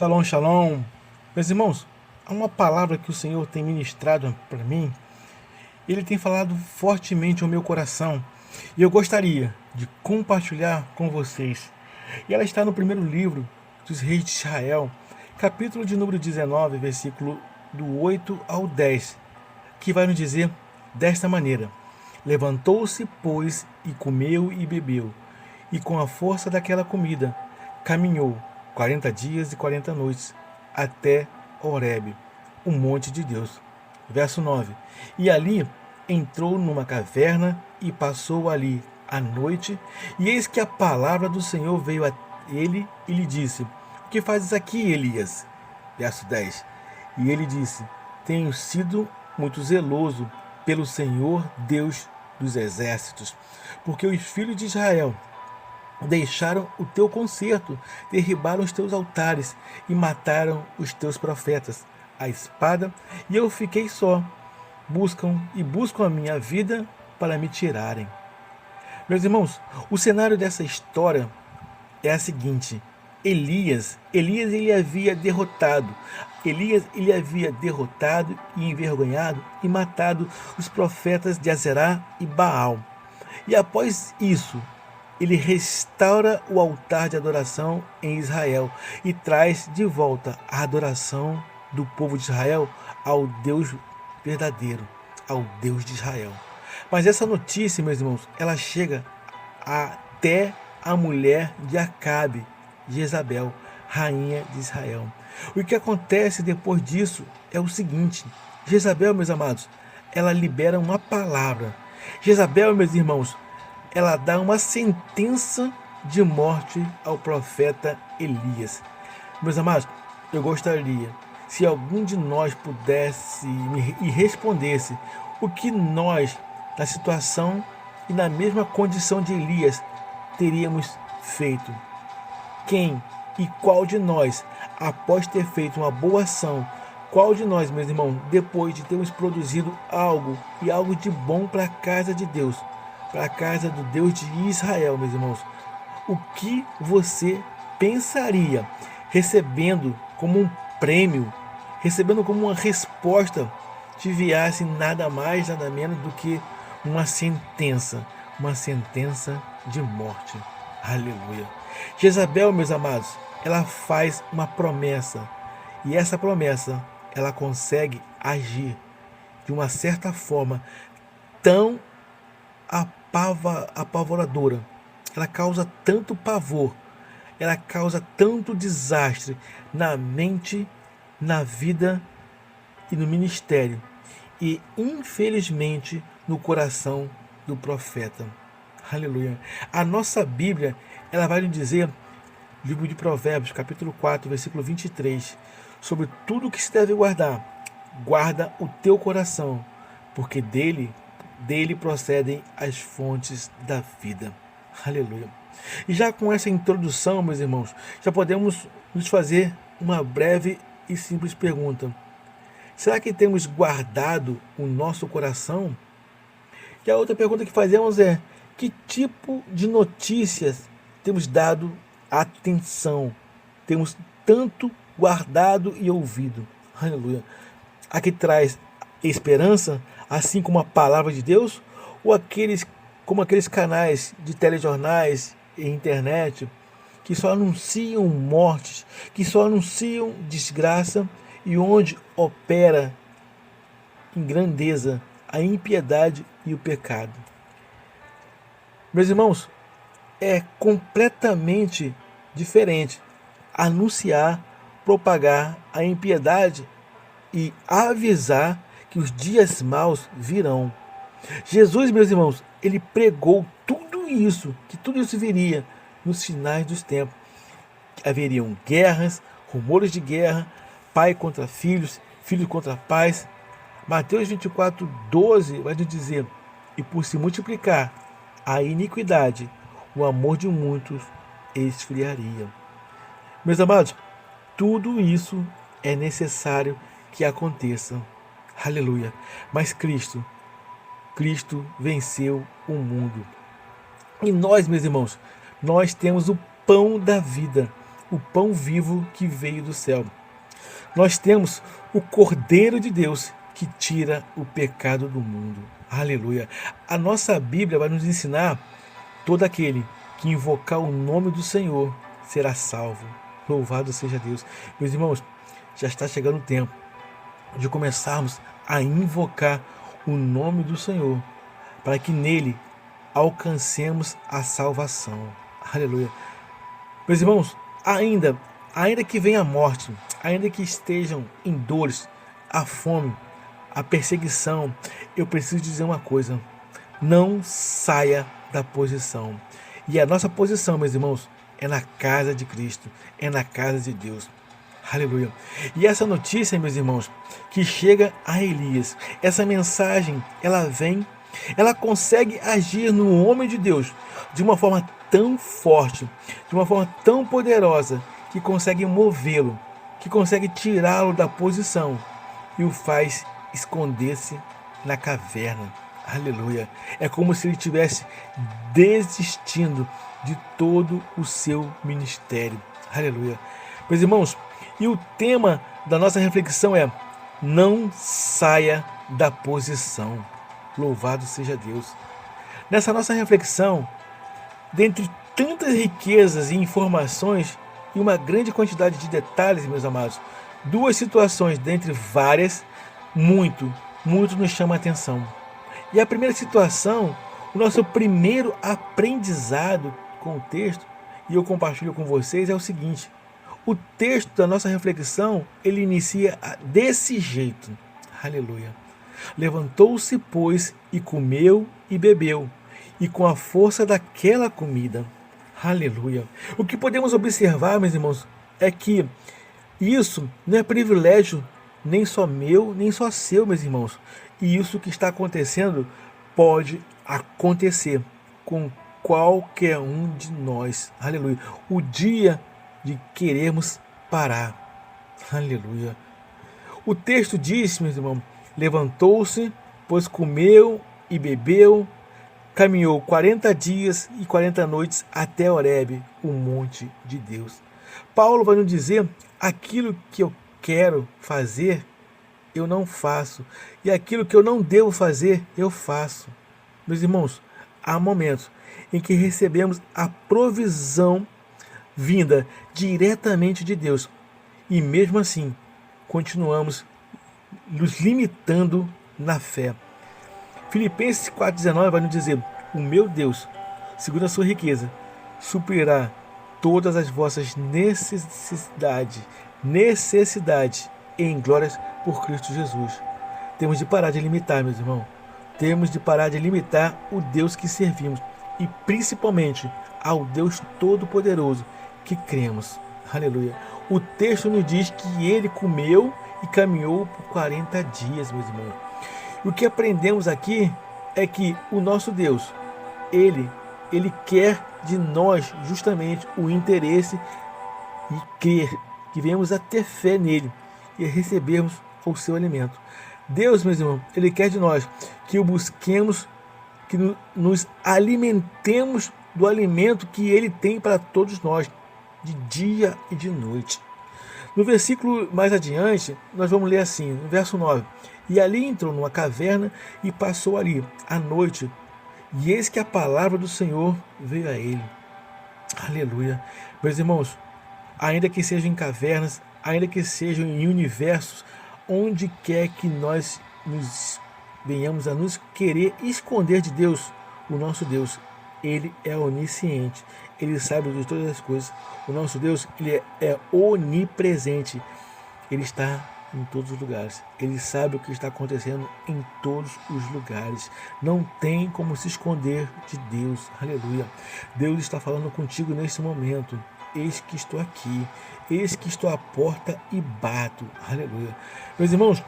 Shalom, shalom. Meus irmãos, há uma palavra que o Senhor tem ministrado para mim. Ele tem falado fortemente ao meu coração e eu gostaria de compartilhar com vocês. E ela está no primeiro livro dos Reis de Israel, capítulo de número 19, versículo do 8 ao 10, que vai nos dizer desta maneira: Levantou-se, pois, e comeu e bebeu, e com a força daquela comida caminhou 40 dias e 40 noites até Horebe, o monte de Deus. Verso 9. E ali entrou numa caverna e passou ali a noite, e eis que a palavra do Senhor veio a ele e lhe disse: O que fazes aqui, Elias? Verso 10. E ele disse: Tenho sido muito zeloso pelo Senhor Deus dos exércitos, porque os filhos de Israel deixaram o teu concerto, derribaram os teus altares e mataram os teus profetas à espada, e eu fiquei só. Buscam a minha vida para me tirarem. Meus irmãos, o cenário dessa história é a seguinte: Elias ele havia derrotado. Ele havia derrotado e envergonhado e matado os profetas de Azerá e Baal. E após isso, ele restaura o altar de adoração em Israel e traz de volta a adoração do povo de Israel ao Deus verdadeiro, ao Deus de Israel. Mas essa notícia, meus irmãos, ela chega até a mulher de Acabe, Jezabel, rainha de Israel. O que acontece depois disso é o seguinte: Jezabel, meus amados, ela libera uma palavra. Jezabel, meus irmãos, ela dá uma sentença de morte ao profeta Elias. Meus amados, eu gostaria, se algum de nós pudesse e respondesse o que nós, na situação e na mesma condição de Elias, teríamos feito. Quem e qual de nós, após ter feito uma boa ação, qual de nós, meus irmãos, depois de termos produzido algo e algo de bom para a casa de Deus, para a casa do Deus de Israel, meus irmãos, o que você pensaria recebendo como um prêmio, recebendo como uma resposta, te enviasse nada mais, nada menos do que uma sentença de morte? Aleluia. Jezabel, meus amados, ela faz uma promessa, e essa promessa ela consegue agir de uma certa forma tão apavoradora, ela causa tanto pavor, ela causa tanto desastre na mente, na vida e no ministério, e infelizmente no coração do profeta. Aleluia. A nossa Bíblia, ela vai nos dizer, livro de Provérbios, capítulo 4, versículo 23, sobre tudo que se deve guardar. Guarda o teu coração, porque dele procedem as fontes da vida. Aleluia. E já com essa introdução, meus irmãos, já podemos nos fazer uma breve e simples pergunta: será que temos guardado o nosso coração? E a outra pergunta que fazemos é: que tipo de notícias temos dado atenção? Temos tanto guardado e ouvido? Aleluia. A que traz esperança, assim como a palavra de Deus, ou como aqueles canais de telejornais e internet que só anunciam mortes, que só anunciam desgraça, e onde opera em grandeza a impiedade e o pecado? Meus irmãos, é completamente diferente anunciar, propagar a impiedade e avisar que os dias maus virão. Jesus, meus irmãos, ele pregou que tudo isso viria nos finais dos tempos. Haveriam guerras, rumores de guerra, pai contra filhos, filhos contra pais. Mateus 24:12 vai nos dizer: e por se multiplicar a iniquidade, o amor de muitos esfriaria. Meus amados, tudo isso é necessário que aconteça. Aleluia. Mas Cristo venceu o mundo. E nós, meus irmãos, nós temos o pão da vida. o pão vivo que veio do céu. Nós temos o Cordeiro de Deus que tira o pecado do mundo. Aleluia. A nossa Bíblia vai nos ensinar: todo aquele que invocar o nome do Senhor será salvo. Louvado seja Deus. Meus irmãos, já está chegando o tempo de começarmos a invocar o nome do Senhor, para que nele alcancemos a salvação. Aleluia. Meus irmãos, ainda que venha a morte, ainda que estejam em dores, a fome, a perseguição, eu preciso dizer uma coisa: não saia da posição. E a nossa posição, meus irmãos, é na casa de Cristo, é na casa de Deus. Aleluia. E essa notícia, meus irmãos, que chega a Elias, essa mensagem, ela vem, ela consegue agir no homem de Deus de uma forma tão forte, de uma forma tão poderosa, que consegue movê-lo, que consegue tirá-lo da posição e o faz esconder-se na caverna. Aleluia. É como se ele estivesse desistindo de todo o seu ministério. Aleluia. Meus irmãos, e o tema da nossa reflexão é: não saia da posição. Louvado seja Deus. Nessa nossa reflexão, dentre tantas riquezas e informações e uma grande quantidade de detalhes, meus amados, duas situações dentre várias, muito nos chama a atenção. E a primeira situação, o nosso primeiro aprendizado com o texto, e eu compartilho com vocês, é o seguinte: o texto da nossa reflexão, ele inicia desse jeito. Aleluia. Levantou-se, pois, e comeu e bebeu, e com a força daquela comida. Aleluia. O que podemos observar, meus irmãos, é que isso não é privilégio nem só meu, nem só seu, meus irmãos. E isso que está acontecendo pode acontecer com qualquer um de nós. Aleluia. O dia de querermos parar. Aleluia. O texto diz, meus irmãos, levantou-se, pois comeu e bebeu, caminhou 40 dias e 40 noites até Horebe, o monte de Deus. Paulo vai nos dizer: aquilo que eu quero fazer, eu não faço, e aquilo que eu não devo fazer, eu faço. Meus irmãos, há momentos em que recebemos a provisão vinda diretamente de Deus, e mesmo assim continuamos nos limitando na fé. Filipenses 4,19 vai nos dizer: o meu Deus, segundo a sua riqueza, suprirá todas as vossas necessidades em glórias por Cristo Jesus. Temos de parar de limitar, meus irmãos. Temos de parar de limitar o Deus que servimos, e principalmente ao Deus Todo-Poderoso que cremos. Aleluia. O texto nos diz que ele comeu e caminhou por 40 dias, meus irmãos. E o que aprendemos aqui é que o nosso Deus, Ele quer de nós justamente o interesse e crer, que venhamos a ter fé nele e recebermos o seu alimento. Deus, meus irmãos, Ele quer de nós que o busquemos, que nos alimentemos do alimento que Ele tem para todos nós, de dia e de noite. No versículo mais adiante, nós vamos ler assim, no verso 9: e ali entrou numa caverna e passou ali a noite, e eis que a palavra do Senhor veio a ele. Aleluia. Meus irmãos, ainda que sejam em cavernas, ainda que sejam em universos, onde quer que nós nos venhamos a nos querer esconder de Deus, o nosso Deus, Ele é onisciente, Ele sabe de todas as coisas. O nosso Deus, Ele é onipresente, Ele está em todos os lugares, Ele sabe o que está acontecendo em todos os lugares. Não tem como se esconder de Deus. Aleluia. Deus está falando contigo nesse momento: eis que estou aqui, eis que estou à porta e bato. Aleluia. Meus irmãos,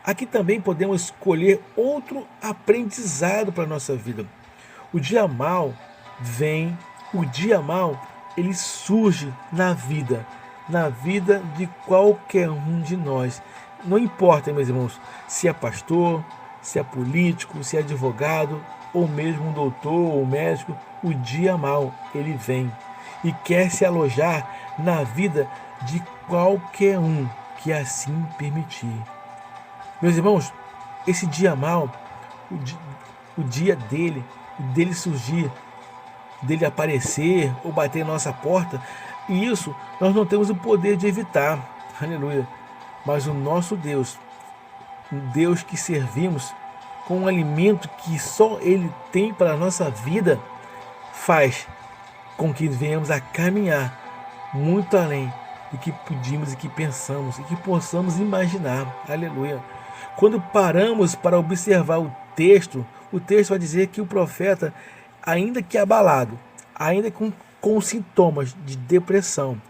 aqui também podemos escolher outro aprendizado para a nossa vida. O dia mau vem, o dia mau, ele surge na vida de qualquer um de nós. Não importa, meus irmãos, se é pastor, se é político, se é advogado, ou mesmo um doutor ou médico, o dia mau, ele vem. e quer se alojar na vida de qualquer um que assim permitir. Meus irmãos, esse dia mau, o dia dele surgir, dele aparecer ou bater na nossa porta, e isso nós não temos o poder de evitar. Aleluia. Mas o nosso Deus, o Deus que servimos, com um alimento que só Ele tem para a nossa vida, faz com que venhamos a caminhar muito além do que pedimos e que pensamos e que possamos imaginar. Aleluia. Quando paramos para observar o texto vai dizer que o profeta, ainda que abalado, ainda com sintomas de depressão,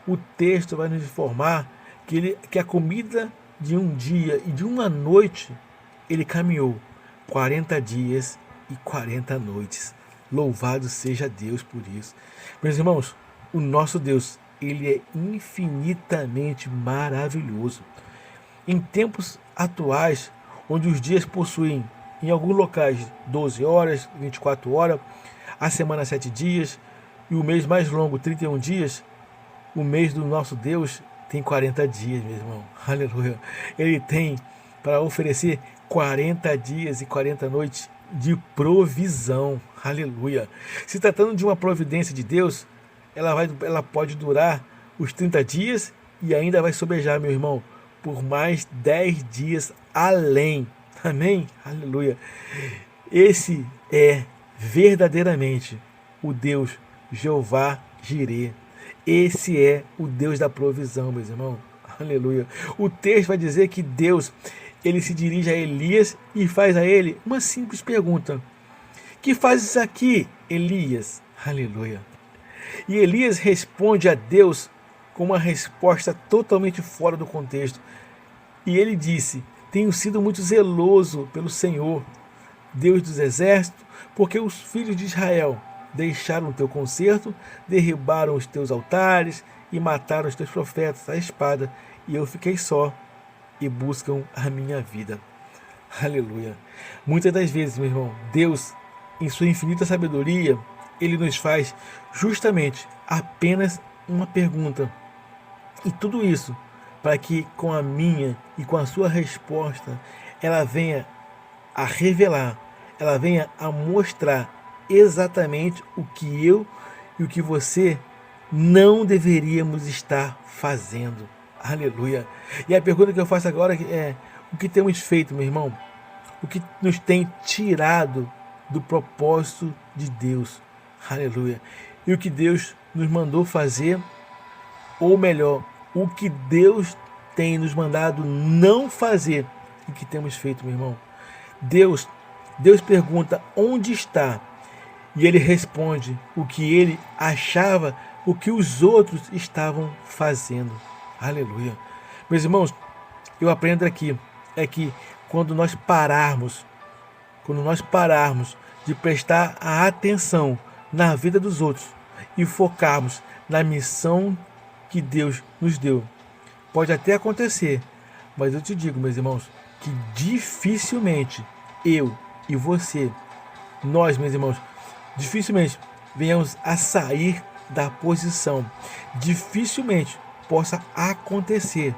o texto vai nos informar que a comida de um dia e de uma noite, ele caminhou 40 dias e 40 noites. Louvado seja Deus por isso. Meus irmãos, o nosso Deus, ele é infinitamente maravilhoso. Em tempos atuais, onde os dias possuem, em alguns locais, 12 horas, 24 horas, a semana 7 dias, e o mês mais longo, 31 dias, o mês do nosso Deus tem 40 dias, meu irmão. Aleluia. Ele tem para oferecer 40 dias e 40 noites de provisão. Aleluia. Se tratando de uma providência de Deus, ela pode durar os 30 dias e ainda vai sobejar, meu irmão, por mais 10 dias além. Amém? Aleluia. Esse é verdadeiramente o Deus Jeová Jireh. Esse é o Deus da provisão, meus irmãos. Aleluia. O texto vai dizer que Deus, ele se dirige a Elias e faz a ele uma simples pergunta: que fazes aqui, Elias? Aleluia. E Elias responde a Deus com uma resposta totalmente fora do contexto. E ele disse: tenho sido muito zeloso pelo Senhor, Deus dos exércitos, porque os filhos de Israel deixaram o teu concerto, derribaram os teus altares e mataram os teus profetas à espada, e eu fiquei só, e buscam a minha vida. Aleluia. Muitas das vezes, meu irmão, Deus, em sua infinita sabedoria, ele nos faz justamente apenas uma pergunta. E tudo isso para que com a minha e com a sua resposta ela venha a revelar, ela venha a mostrar exatamente o que eu e o que você não deveríamos estar fazendo. Aleluia. E a pergunta que eu faço agora é: o que temos feito, meu irmão? O que nos tem tirado do propósito de Deus? Aleluia. E o que Deus nos mandou fazer, ou melhor, o que Deus tem nos mandado não fazer, e que temos feito, meu irmão? Deus pergunta onde está, e ele responde o que ele achava, o que os outros estavam fazendo. Aleluia. Meus irmãos, eu aprendo aqui, é que quando nós pararmos de prestar a atenção na vida dos outros e focarmos na missão que Deus nos deu, pode até acontecer, mas eu te digo, meus irmãos, que dificilmente eu e você, nós, meus irmãos, dificilmente venhamos a sair da posição. Dificilmente possa acontecer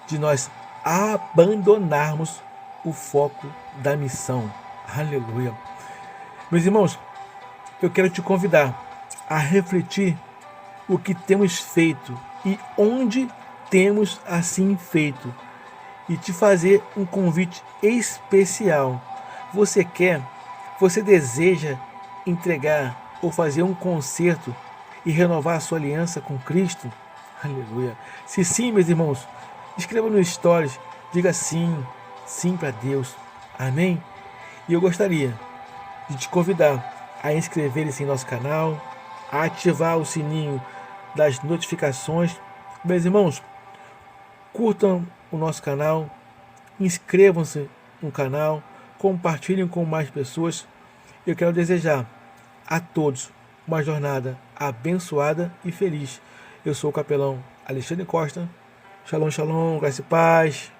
de nós abandonarmos o foco da missão. Aleluia. Meus irmãos, eu quero te convidar a refletir o que temos feito e onde temos assim feito, e te fazer um convite especial. Você deseja entregar ou fazer um concerto e renovar a sua aliança com Cristo? Aleluia. Se sim, meus irmãos, escreva nos stories, diga sim para Deus. Amém? E eu gostaria de te convidar a inscrever-se em nosso canal, a ativar o sininho das notificações. Meus irmãos, curtam o nosso canal, inscrevam-se no canal, compartilhem com mais pessoas. Eu quero desejar a todos uma jornada abençoada e feliz. Eu sou o capelão Alexandre Costa. Shalom, shalom, graça e paz.